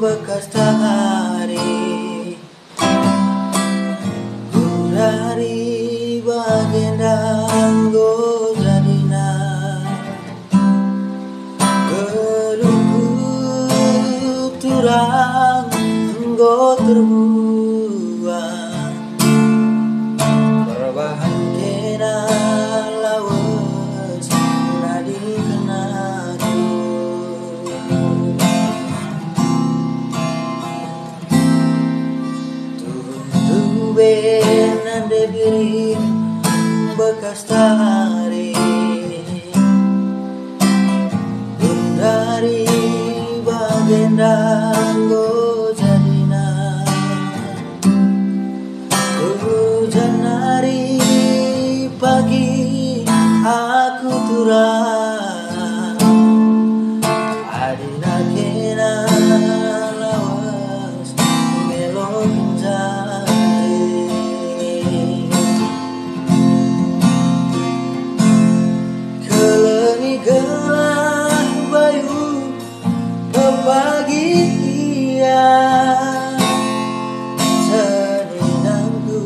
bekas hari ku dari bagian go jadina gelungku turang go terbuang berbahan kena lawas nadi kenadu benan debiri bekas hari dari bagian go jadina hujan hari pagi aku turang adina kena lawas melok gelang bayu pagi kia seninangku